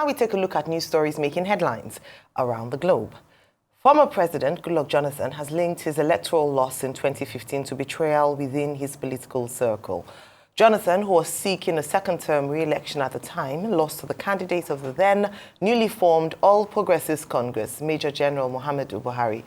Now we take a look at news stories making headlines around the globe. Former President Goodluck Jonathan has linked his electoral loss in 2015 to betrayal within his political circle. Jonathan, who was seeking a second-term re-election at the time, lost to the candidate of the then newly formed All Progressives Congress, Major General Muhammadu Buhari.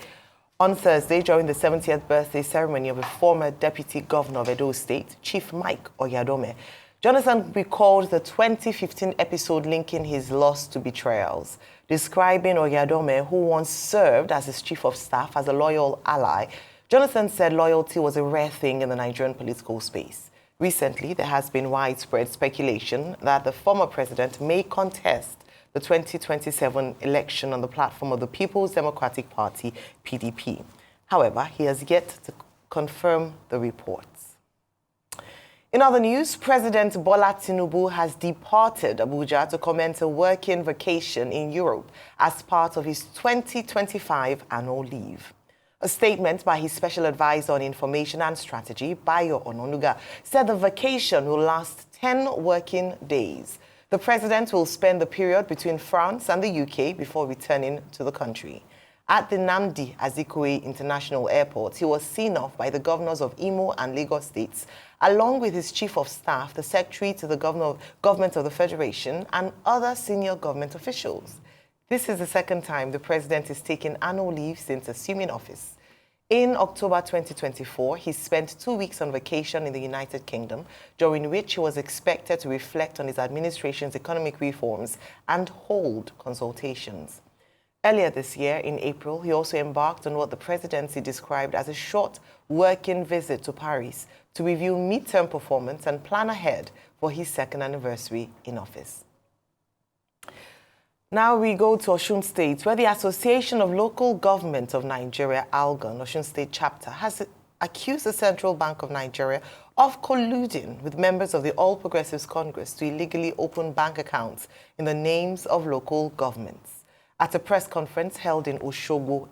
On Thursday, during the 70th birthday ceremony of a former Deputy Governor of Edo State, Chief Mike Oyadome, Jonathan recalled the 2015 episode linking his loss to betrayals. Describing Oyadome, who once served as his chief of staff, as a loyal ally, Jonathan said loyalty was a rare thing in the Nigerian political space. Recently, there has been widespread speculation that the former president may contest the 2027 election on the platform of the People's Democratic Party, PDP. However, he has yet to confirm the reports. In other news, President Bola Tinubu has departed Abuja to commence a working vacation in Europe as part of his 2025 annual leave. A statement by his special advisor on information and strategy, Bayo Ononuga, said the vacation will last 10 working days. The president will spend the period between France and the UK before returning to the country. At the Nnamdi Azikiwe International Airport, he was seen off by the governors of Imo and Lagos states, along with his chief of staff, the secretary to the government of the Federation, and other senior government officials. This is the second time the president is taking annual leave since assuming office. In October 2024, he spent 2 weeks on vacation in the United Kingdom, during which he was expected to reflect on his administration's economic reforms and hold consultations. Earlier this year, in April, he also embarked on what the presidency described as a short working visit to Paris to review midterm performance and plan ahead for his second anniversary in office. Now we go to Osun State, where the Association of Local Governments of Nigeria, ALGON, Osun State chapter, has accused the Central Bank of Nigeria of colluding with members of the All Progressives Congress to illegally open bank accounts in the names of local governments. At a press conference held in Osogbo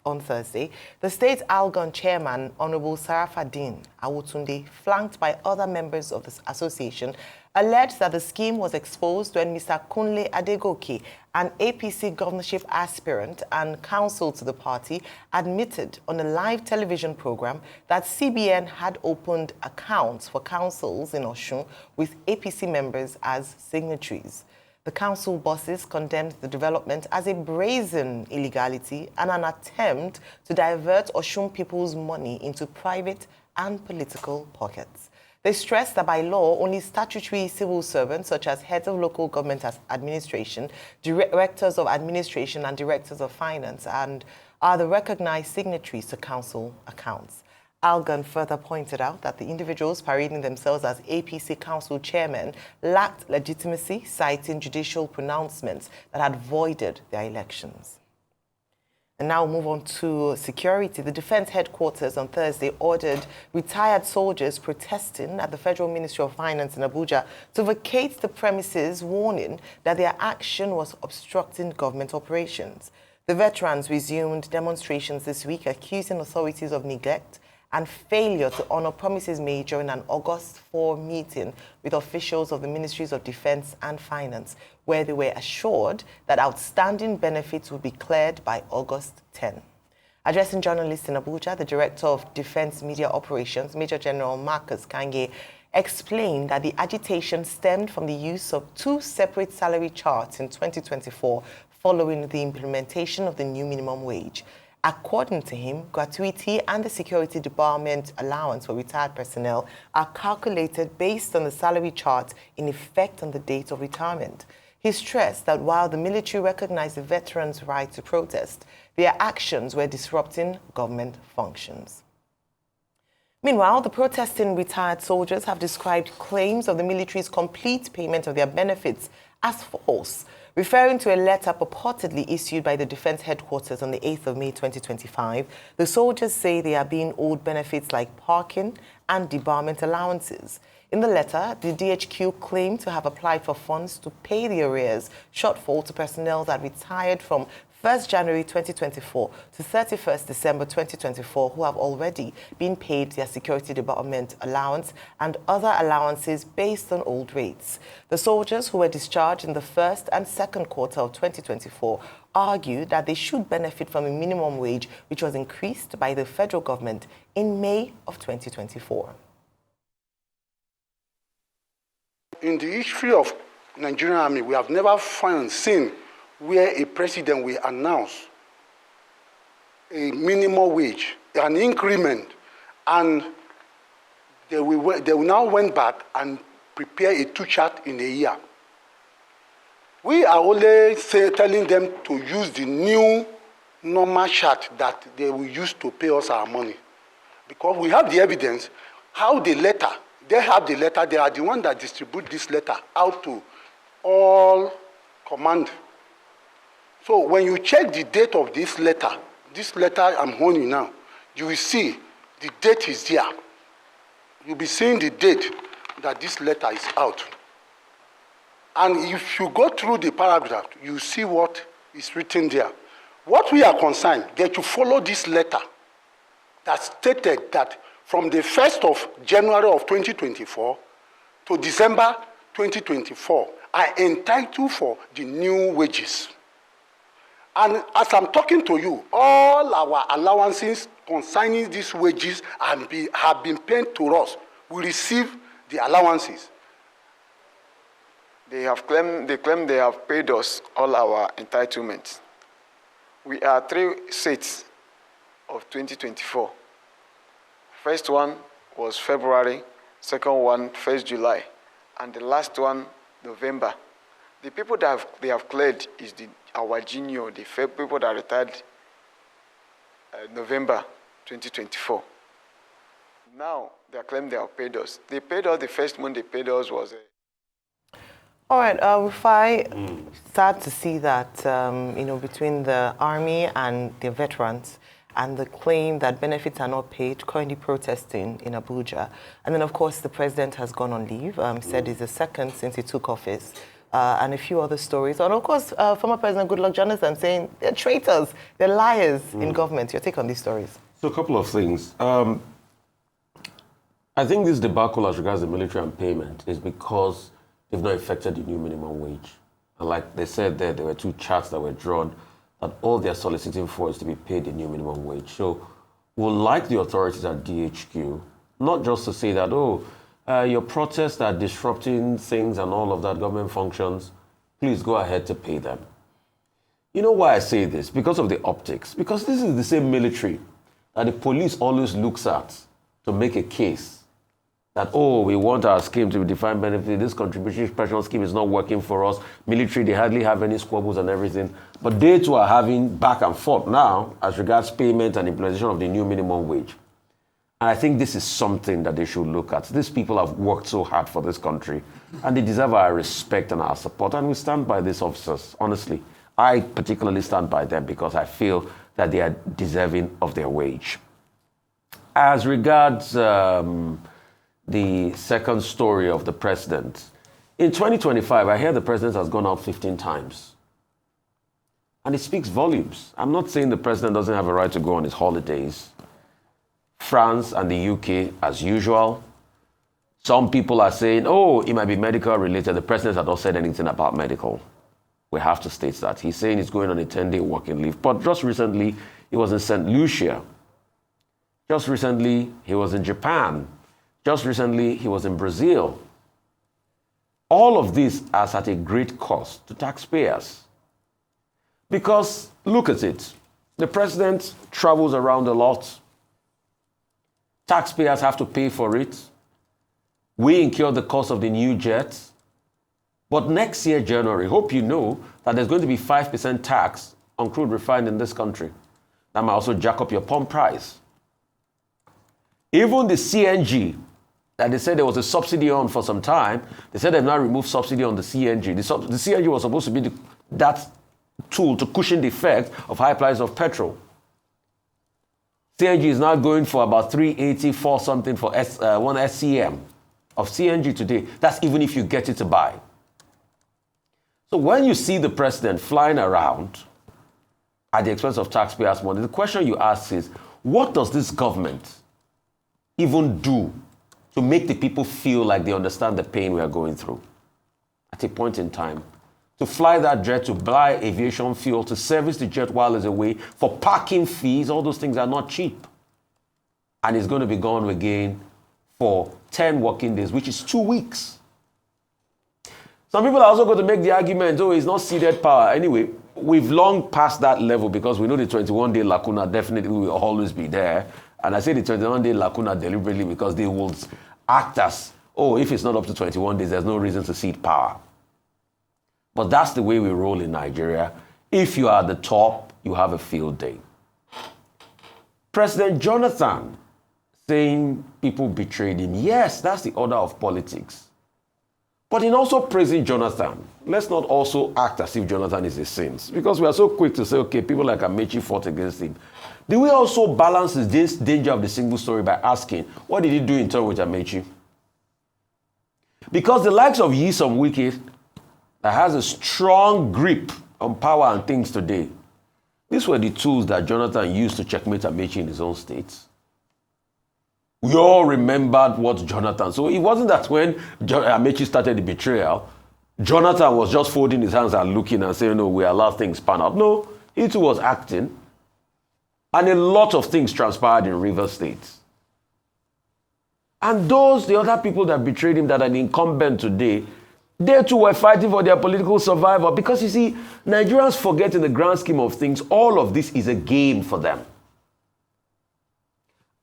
on Thursday, the state ALGON chairman, Honorable Sarafadeen Awotunde, flanked by other members of the association, alleged that the scheme was exposed when Mr. Kunle Adegoke, an APC governorship aspirant and counsel to the party, admitted on a live television program that CBN had opened accounts for councils in Osun with APC members as signatories. The council bosses condemned the development as a brazen illegality and an attempt to divert Osun people's money into private and political pockets. They stressed that by law, only statutory civil servants, such as heads of local government administration, directors of administration, and directors of finance, are the recognized signatories to council accounts. ALGON further pointed out that the individuals parading themselves as APC council chairmen lacked legitimacy, citing judicial pronouncements that had voided their elections. And now move on to security. The Defense Headquarters on Thursday ordered retired soldiers protesting at the Federal Ministry of Finance in Abuja to vacate the premises, warning that their action was obstructing government operations. The veterans resumed demonstrations this week, accusing authorities of neglect and failure to honor promises made during an August 4 meeting with officials of the Ministries of Defense and Finance, where they were assured that outstanding benefits would be cleared by August 10. Addressing journalists in Abuja, the Director of Defense Media Operations, Major General Marcus Kange, explained that the agitation stemmed from the use of 2 separate salary charts in 2024 following the implementation of the new minimum wage. According to him, gratuity and the security debarment allowance for retired personnel are calculated based on the salary chart in effect on the date of retirement. He stressed that while the military recognized the veterans' right to protest, their actions were disrupting government functions. Meanwhile, the protesting retired soldiers have described claims of the military's complete payment of their benefits as false, referring to a letter purportedly issued by the Defense Headquarters on the 8th of May 2025. The soldiers say they are being owed benefits like parking and debarment allowances. In the letter, the DHQ claimed to have applied for funds to pay the arrears shortfall to personnel that retired from 1st January 2024 to 31st December 2024 who have already been paid their security development allowance and other allowances based on old rates. The soldiers who were discharged in the first and second quarter of 2024 argued that they should benefit from a minimum wage which was increased by the federal government in May of 2024. In the history of Nigerian Army, we have never seen where a president will announce a minimum wage, an increment, and they will now went back and prepare a two-chart in a year. We are only telling them to use the new normal chart that they will use to pay us our money. Because we have the evidence, how the letter, they have the letter, they are the one that distribute this letter out to all command. So when you check the date of this letter I'm holding now, you will see the date is there. You'll be seeing the date that this letter is out. And if you go through the paragraph, you see what is written there. What we are concerned, that you follow this letter that stated that from the 1st of January of 2024 to December 2024 are entitled for the new wages. And as I'm talking to you, all our allowances concerning these wages have been paid to us. We receive the allowances. They claim they have paid us all our entitlements. We are 3 sets of 2024. First one was February, second one, 1st July, and the last one, November. The people that they have cleared is our junior, the people that retired November 2024. Now, they claim they have paid us. They paid us, the first month they paid us was... All right, Rufai, sad to see that, between the Army and the veterans, and the claim that benefits are not paid, currently protesting in Abuja. And then, of course, the president has gone on leave, said he's the second since he took office, and a few other stories. And, of course, former President Goodluck Jonathan saying they're traitors, they're liars in government. Your take on these stories? So a couple of things. I think this debacle as regards the military and payment is because they've not effected the new minimum wage. And like they said there were 2 charts that were drawn that all they're soliciting for is to be paid the new minimum wage. So we'll like the authorities at DHQ, not just to say that, your protests are disrupting things and all of that, government functions, please go ahead to pay them. You know why I say this? Because of the optics. Because this is the same military that the police always looks at to make a case that, we want our scheme to be defined benefit, this contributory pension scheme is not working for us, military, they hardly have any squabbles and everything, but they too are having back and forth now as regards payment and implementation of the new minimum wage. And I think this is something that they should look at. These people have worked so hard for this country, and they deserve our respect and our support, and we stand by these officers, honestly. I particularly stand by them because I feel that they are deserving of their wage. As regards the second story of the president. In 2025, I hear the president has gone out 15 times. And it speaks volumes. I'm not saying the president doesn't have a right to go on his holidays. France and the UK, as usual. Some people are saying, it might be medical related. The president has not said anything about medical. We have to state that. He's saying he's going on a 10-day working leave. But just recently, he was in St. Lucia. Just recently, he was in Japan. Just recently, he was in Brazil. All of this is at a great cost to taxpayers. Because, look at it, the president travels around a lot. Taxpayers have to pay for it. We incur the cost of the new jets. But next year, January, hope you know that there's going to be 5% tax on crude refined in this country. That might also jack up your pump price. Even the CNG, that they said there was a subsidy on for some time, they said they've now removed subsidy on the CNG. The CNG was supposed to be that tool to cushion the effect of high price of petrol. CNG is now going for about 384 something for one SCM of CNG today. That's even if you get it to buy. So when you see the president flying around at the expense of taxpayers' money. The question you ask is, what does this government even do to make the people feel like they understand the pain we are going through at a point in time? To fly that jet, to buy aviation fuel, to service the jet while it's away, for parking fees, all those things are not cheap. And it's going to be gone again for 10 working days, which is 2 weeks. Some people are also going to make the argument, oh, it's not ceded power. Anyway, we've long passed that level because we know the 21-day lacuna definitely will always be there. And I say the 21-day lacuna deliberately because they will act as, oh, if it's not up to 21 days, there's no reason to cede power. But that's the way we roll in Nigeria. If you are at the top, you have a field day. President Jonathan saying people betrayed him. Yes, that's the order of politics. But in also praising Jonathan, let's not also act as if Jonathan is a saint. Because we are so quick to say, okay, people like Amechi fought against him. Do we also balance this danger of the single story by asking, what did he do in turn with Amechi? Because the likes of Nyesom Wike, that has a strong grip on power and things today, these were the tools that Jonathan used to checkmate Amechi in his own state. We all remembered what Jonathan... So it wasn't that when Amechi started the betrayal, Jonathan was just folding his hands and looking and saying, no, we allow things pan out. No, he too was acting. And a lot of things transpired in Rivers State. And the other people that betrayed him that are incumbent today, they too were fighting for their political survival. Because you see, Nigerians forget in the grand scheme of things, all of this is a game for them.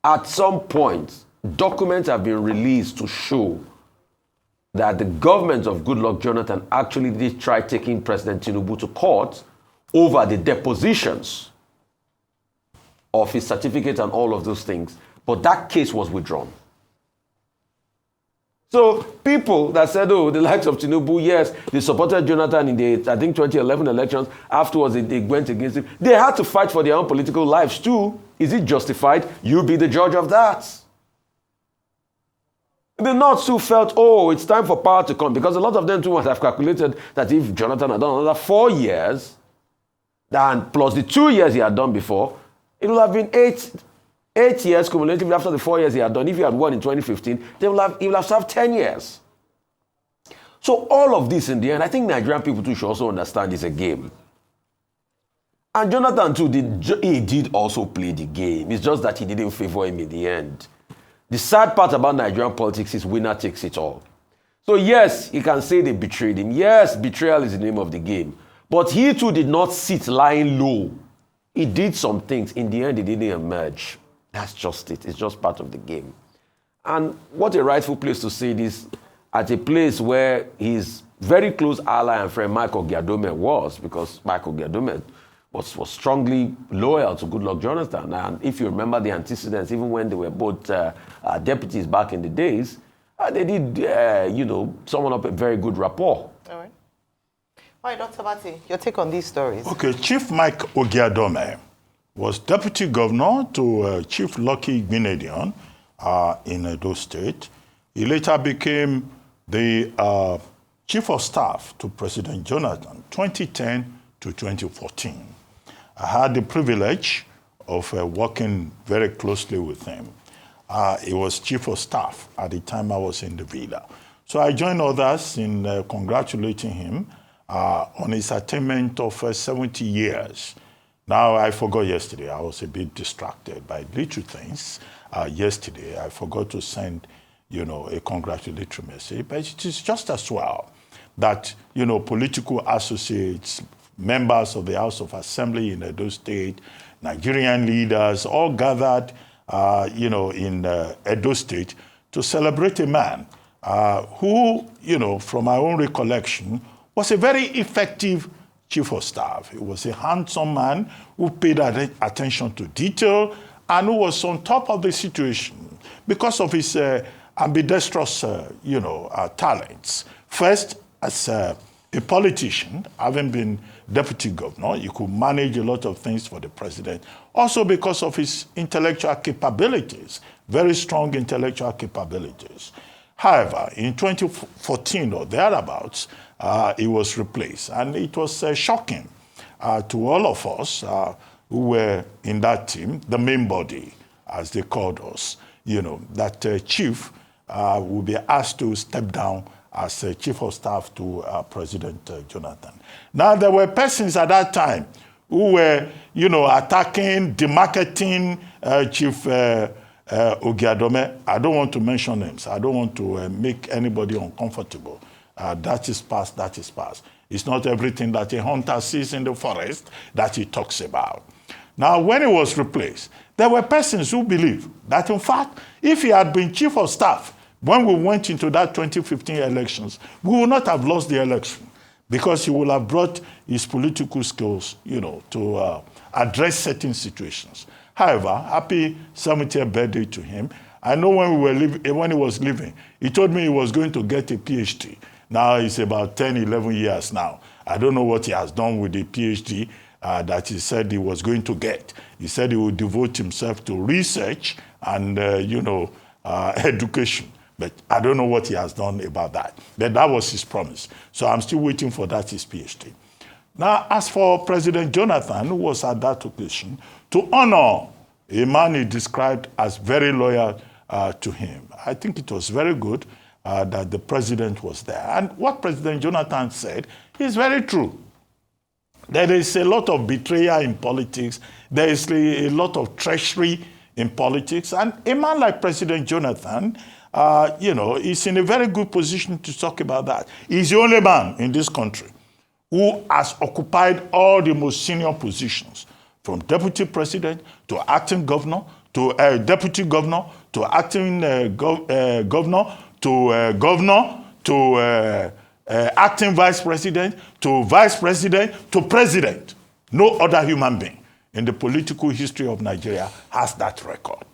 At some point, documents have been released to show that the government of Goodluck Jonathan actually did try taking President Tinubu to court over the depositions of his certificate and all of those things. But that case was withdrawn. So people that said, oh, the likes of Tinubu, yes, they supported Jonathan in the, I think, 2011 elections. Afterwards, they went against him. They had to fight for their own political lives too. Is it justified? You be the judge of that. The North too felt, oh, it's time for power to come. Because a lot of them too must have calculated that if Jonathan had done another 4 years, and plus the 2 years he had done before, it would have been 8 years cumulatively after the 4 years he had done. If he had won in 2015, he will have served 10 years. So all of this in the end, I think Nigerian people too should also understand is a game. And Jonathan too, did also play the game. It's just that he didn't favor him in the end. The sad part about Nigerian politics is winner takes it all. So yes, he can say they betrayed him. Yes, betrayal is the name of the game. But he too did not sit lying low. He did some things. In the end, he didn't emerge. That's just it. It's just part of the game. And what a rightful place to say this at a place where his very close ally and friend Michael Gyadome was, because Michael Gyadome was strongly loyal to Goodluck Jonathan. And if you remember the antecedents, even when they were both deputies back in the days, they did, summon up a very good rapport. All right. All right, Dr. Bati, your take on these stories. Okay, Chief Mike Ogiadome was deputy governor to Chief Lucky Gbinedion in Edo State. He later became the chief of staff to President Jonathan, 2010 to 2014. I had the privilege of working very closely with him. He was chief of staff at the time I was in the villa. So I joined others in congratulating him on his attainment of 70 years. Now, I forgot yesterday. I was a bit distracted by little things. Yesterday, I forgot to send, a congratulatory message. But it is just as well that, political associates, members of the House of Assembly in Edo State, Nigerian leaders, all gathered, in Edo State to celebrate a man who, from my own recollection, was a very effective chief of staff. He was a handsome man who paid attention to detail and who was on top of the situation because of his ambidextrous, talents. First, as a politician, having been deputy governor, he could manage a lot of things for the president. Also because of his intellectual capabilities, very strong intellectual capabilities. However, in 2014 or thereabouts, he was replaced. And it was shocking to all of us who were in that team, the main body, as they called us, that chief will be asked to step down as chief of staff to President Jonathan. Now, there were persons at that time who were, attacking, demarketing Chief Ogiadome. I don't want to mention names. I don't want to make anybody uncomfortable. That is past, that is past. It's not everything that a hunter sees in the forest that he talks about. Now, when he was replaced, there were persons who believed that, in fact, if he had been chief of staff when we went into that 2015 elections, we would not have lost the election because he would have brought his political skills, to address certain situations. However, happy 70th birthday to him. I know when he was leaving, he told me he was going to get a PhD. Now it's about 10, 11 years now. I don't know what he has done with the PhD that he said he was going to get. He said he would devote himself to research and, education. But I don't know what he has done about that. But that was his promise. So I'm still waiting for that, his PhD. Now, as for President Jonathan, who was at that occasion, to honor a man he described as very loyal to him, I think it was very good that the president was there. And what President Jonathan said is very true. There is a lot of betrayal in politics. There is a lot of treachery in politics. And a man like President Jonathan, is in a very good position to talk about that. He's the only man in this country who has occupied all the most senior positions, from deputy president to acting governor, to deputy governor, to acting governor, to governor, to acting vice president, to vice president, to president. No other human being in the political history of Nigeria has that record.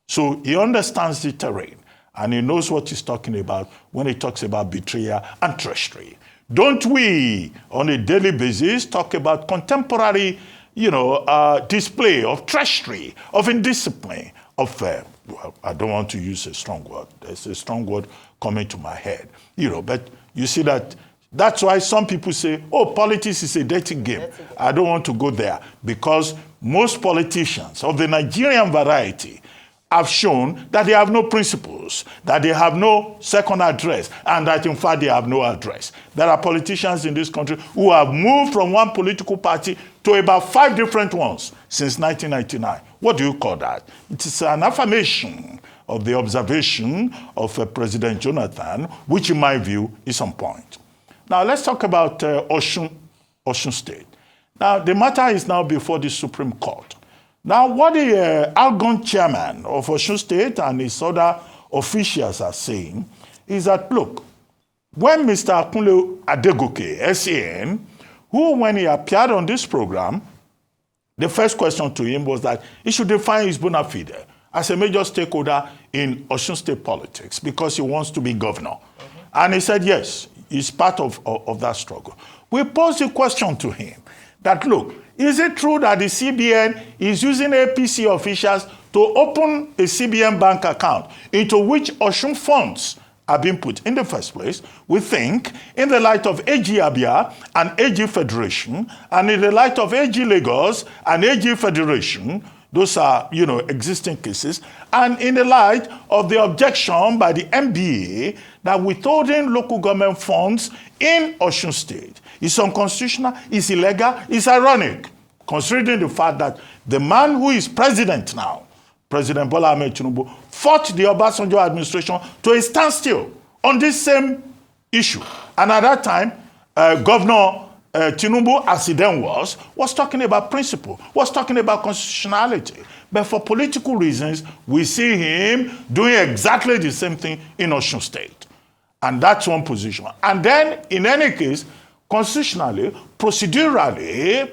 So he understands the terrain. And he knows what he's talking about when he talks about betrayal and treachery. Don't we, on a daily basis, talk about contemporary, display of treachery, of indiscipline, of, well, I don't want to use a strong word. There's a strong word coming to my head. But you see that's why some people say, oh, politics is a dirty game. I don't want to go there because most politicians of the Nigerian variety have shown that they have no principles, that they have no second address, and that in fact they have no address. There are politicians in this country who have moved from one political party to about 5 different ones since 1999. What do you call that? It is an affirmation of the observation of President Jonathan, which in my view is on point. Now let's talk about Osun State. Now the matter is now before the Supreme Court. Now, what the ALGON chairman of Osun State and his other officials are saying is that, look, when Mr. Akunle Adegoke, SAN, who, when he appeared on this program, the first question to him was that he should define his bona fide as a major stakeholder in Osun State politics because he wants to be governor. Mm-hmm. And he said, yes, he's part of that struggle. We posed the question to him that, look, is it true that the CBN is using APC officials to open a CBN bank account into which Osun funds are being put? In the first place, we think, in the light of AG Abia and AG Federation, and in the light of AG Lagos and AG Federation, those are, existing cases, and in the light of the objection by the MBA that withholding local government funds in Osun State is unconstitutional, is illegal, is ironic, considering the fact that the man who is president now, President Bola Ahmed Tinubu, fought the Obasanjo administration to a standstill on this same issue. And at that time, Governor Tinubu, as he then was talking about principle, was talking about constitutionality. But for political reasons, we see him doing exactly the same thing in Osun State. And that's one position. And then, in any case, constitutionally, procedurally,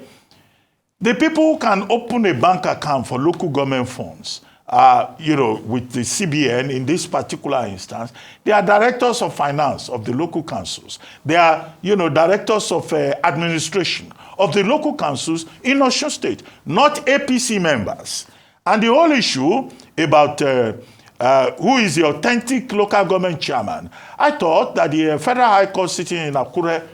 the people who can open a bank account for local government funds, with the CBN in this particular instance, they are directors of finance of the local councils. They are, directors of administration of the local councils in Osun State, not APC members. And the whole issue about who is the authentic local government chairman, I thought that the Federal High Court sitting in Akure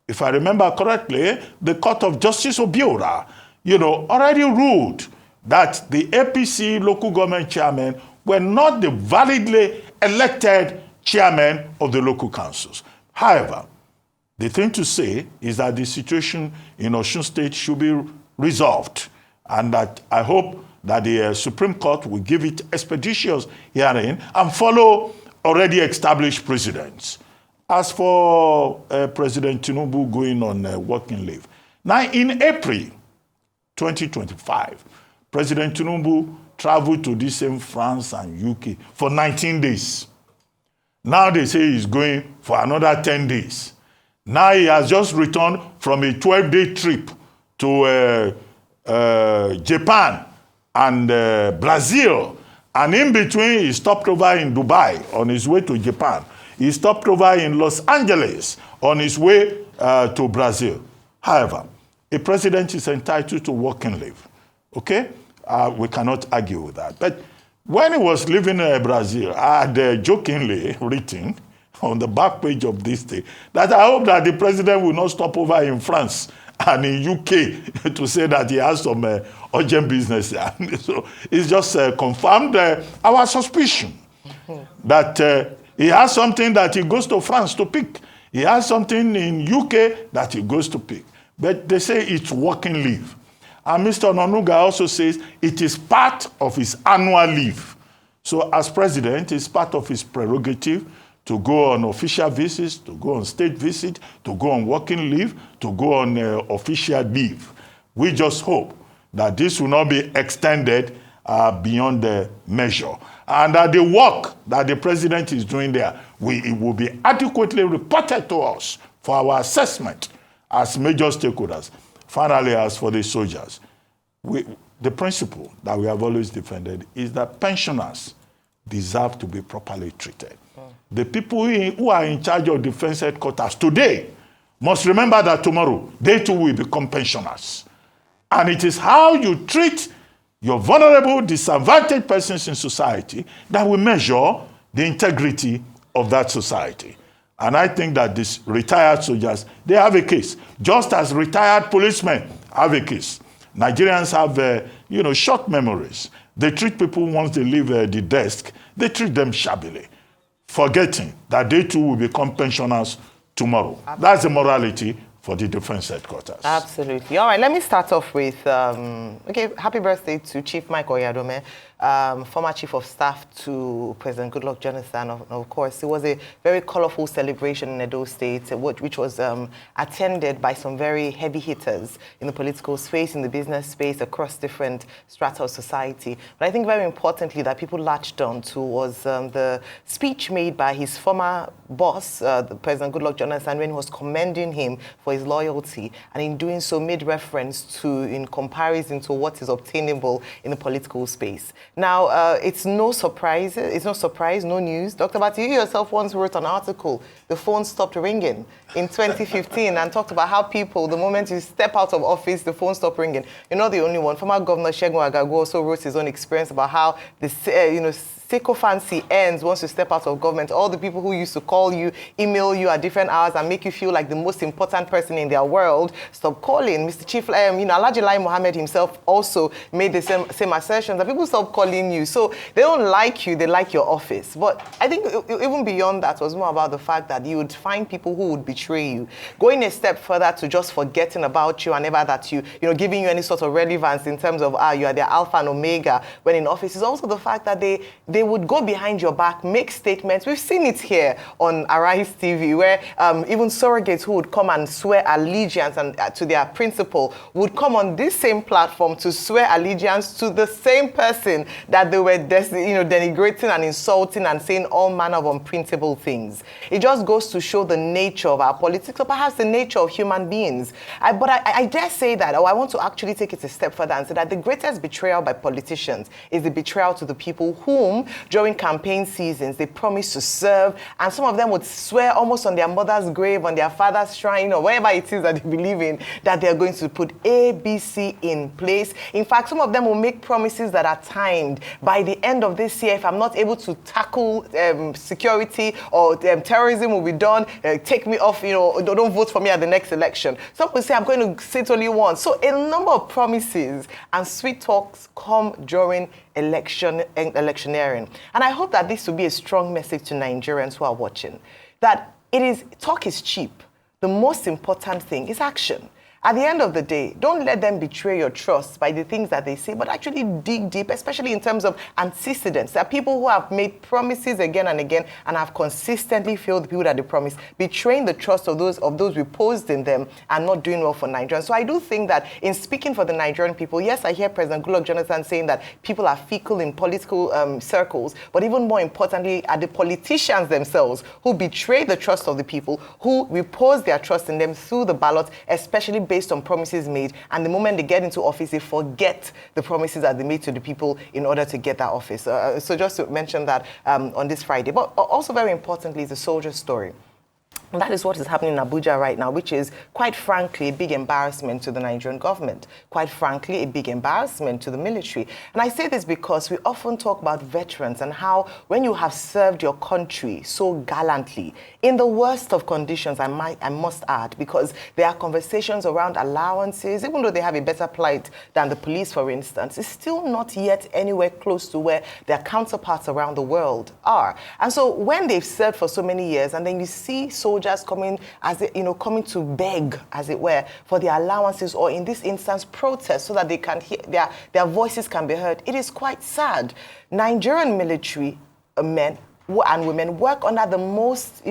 if I remember correctly, the Court of Justice Obiora, already ruled that the APC local government chairmen were not the validly elected chairmen of the local councils. However, the thing to say is that the situation in Osun State should be resolved, and that I hope that the Supreme Court will give it expeditious hearing and follow already established precedents. As for President Tinubu going on working leave, now in April 2025, President Tinubu traveled to the same France and UK for 19 days. Now they say he's going for another 10 days. Now he has just returned from a 12-day trip to Japan and Brazil. And in between, he stopped over in Dubai on his way to Japan. He stopped over in Los Angeles on his way to Brazil. However, a president is entitled to working leave. Okay? We cannot argue with that. But when he was leaving Brazil, I had jokingly written on the back page of this day that I hope that the president will not stop over in France and in UK to say that he has some urgent business there. So it's just confirmed our suspicion that he has something that he goes to France to pick. He has something in UK that he goes to pick. But they say it's working leave. And Mr. Onanuga also says it is part of his annual leave. So as president, it's part of his prerogative to go on official visits, to go on state visit, to go on working leave, to go on official leave. We just hope that this will not be extended beyond the measure. And that the work that the president is doing there, it will be adequately reported to us for our assessment as major stakeholders. Finally, as for the soldiers, the principle that we have always defended is that pensioners deserve to be properly treated. The people who are in charge of defense headquarters today must remember that tomorrow they too will become pensioners. And it is how you treat your vulnerable, disadvantaged persons in society that will measure the integrity of that society. And I think that these retired soldiers, they have a case. Just as retired policemen have a case. Nigerians have, short memories. They treat people once they leave the desk, they treat them shabbily, forgetting that they too will become pensioners tomorrow. That's the morality for the defense headquarters. Absolutely. All right, let me start off with, happy birthday to Chief Mike Oyadome, former Chief of Staff to President Goodluck Jonathan. Of course, it was a very colorful celebration in Edo State, which was attended by some very heavy hitters in the political space, in the business space, across different strata of society. But I think very importantly that people latched on to was the speech made by his former boss, President Goodluck Jonathan, when he was commending him for his loyalty, and in doing so made reference to, in comparison to what is obtainable in the political space. Now, it's no surprise, no news. Dr. Bati, you yourself once wrote an article, the phone stopped ringing in 2015, and talked about how people, the moment you step out of office, the phone stopped ringing. You're not the only one. Former Governor Segun Agagu also wrote his own experience about how the, sycophancy ends once you step out of government. All the people who used to call you, email you at different hours and make you feel like the most important person in their world, stop calling. Mr. Chief, Alhaji Lai Mohammed himself also made the same assertion that people stop calling you. So they don't like you, they like your office. But I think even beyond that was more about the fact that you would find people who would betray you. Going a step further to just forgetting about you and never that giving you any sort of relevance in terms of, you are their alpha and omega when in office, is also the fact that they would go behind your back, make statements. We've seen it here on Arise TV, where even surrogates who would come and swear allegiance to their principal would come on this same platform to swear allegiance to the same person that they were denigrating and insulting and saying all manner of unprintable things. It just goes to show the nature of our politics, or perhaps the nature of human beings. But I dare say that, or I want to actually take it a step further and say that the greatest betrayal by politicians is the betrayal to the people whom home during campaign seasons. They promise to serve, and some of them would swear almost on their mother's grave, on their father's shrine, or wherever it is that they believe in, that they're going to put A, B, C in place. In fact, some of them will make promises that are timed. By the end of this year, if I'm not able to tackle security or terrorism will be done, take me off, don't vote for me at the next election. Some will say I'm going to sit only once. So a number of promises and sweet talks come during electioneering. And I hope that this will be a strong message to Nigerians who are watching, that talk is cheap. The most important thing is action. At the end of the day, don't let them betray your trust by the things that they say, but actually dig deep, especially in terms of antecedents. There are people who have made promises again and again and have consistently failed the people that they promised, betraying the trust of those reposed in them and not doing well for Nigerians. So I do think that in speaking for the Nigerian people, yes, I hear President Goodluck Jonathan saying that people are fickle in political circles, but even more importantly, are the politicians themselves who betray the trust of the people, who repose their trust in them through the ballot, especially based on promises made, and the moment they get into office, they forget the promises that they made to the people in order to get that office. So just to mention that on this Friday. But also very importantly is the soldier story. And that is what is happening in Abuja right now, which is, quite frankly, a big embarrassment to the Nigerian government. Quite frankly, a big embarrassment to the military. And I say this because we often talk about veterans and how when you have served your country so gallantly, in the worst of conditions, I must add, because there are conversations around allowances, even though they have a better plight than the police, for instance, it's still not yet anywhere close to where their counterparts around the world are. And so when they've served for so many years, and then you see soldiers coming coming to beg, as it were, for their allowances, or in this instance protest, so that they can hear their voices can be heard, it is quite sad. Nigerian military men and women work under the most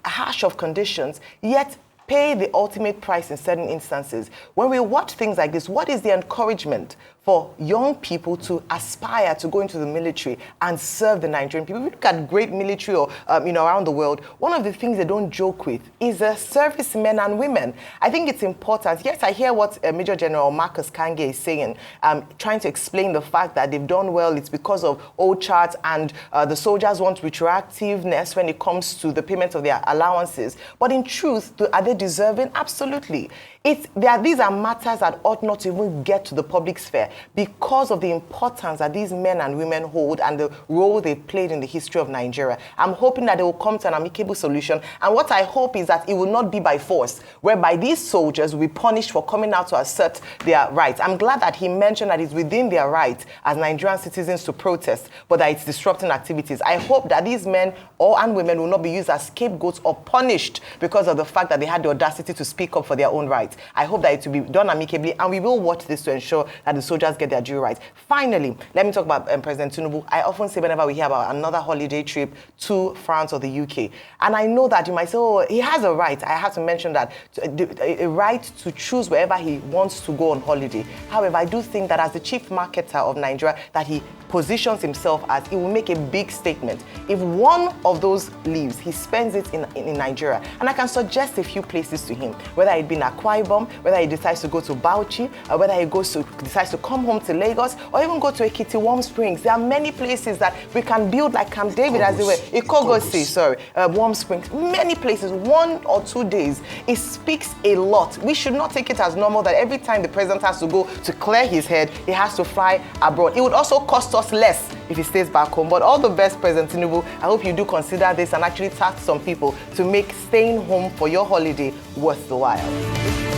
harsh of conditions, yet pay the ultimate price in certain instances. When we watch things like this, what is the encouragement for young people to aspire to go into the military and serve the Nigerian people? We look at great military or around the world. One of the things they don't joke with is the servicemen and women. I think it's important. Yes, I hear what Major General Marcus Kange is saying, trying to explain the fact that they've done well. It's because of old charts, and the soldiers want retroactiveness when it comes to the payment of their allowances. But in truth, are they deserving? Absolutely. These are matters that ought not to even get to the public sphere because of the importance that these men and women hold and the role they played in the history of Nigeria. I'm hoping that they will come to an amicable solution. And what I hope is that it will not be by force, whereby these soldiers will be punished for coming out to assert their rights. I'm glad that he mentioned that it's within their right as Nigerian citizens to protest, but that it's disrupting activities. I hope that these men and women will not be used as scapegoats or punished because of the fact that they had the audacity to speak up for their own rights. I hope that it will be done amicably, and we will watch this to ensure that the soldiers get their due rights. Finally, let me talk about President Tinubu. I often say whenever we hear about another holiday trip to France or the UK, and I know that you might say, oh, he has a right. I have to mention that, a right to choose wherever he wants to go on holiday. However, I do think that as the chief marketer of Nigeria, that he positions himself as, he will make a big statement. If one of those leaves, he spends it in Nigeria. And I can suggest a few places to him, whether it be in Akwa Ibom, whether he decides to go to Bauchi, or whether he decides to come home to Lagos, or even go to Ekiti Warm Springs. There are many places that we can build, like Camp David, as it were. Ikogosi, Warm Springs. Many places, 1 or 2 days. It speaks a lot. We should not take it as normal that every time the president has to go to clear his head, he has to fly abroad. It would also cost us less if he stays back home. But all the best, President Tinubu. I hope you do consider this and actually task some people to make staying home for your holiday worth the while.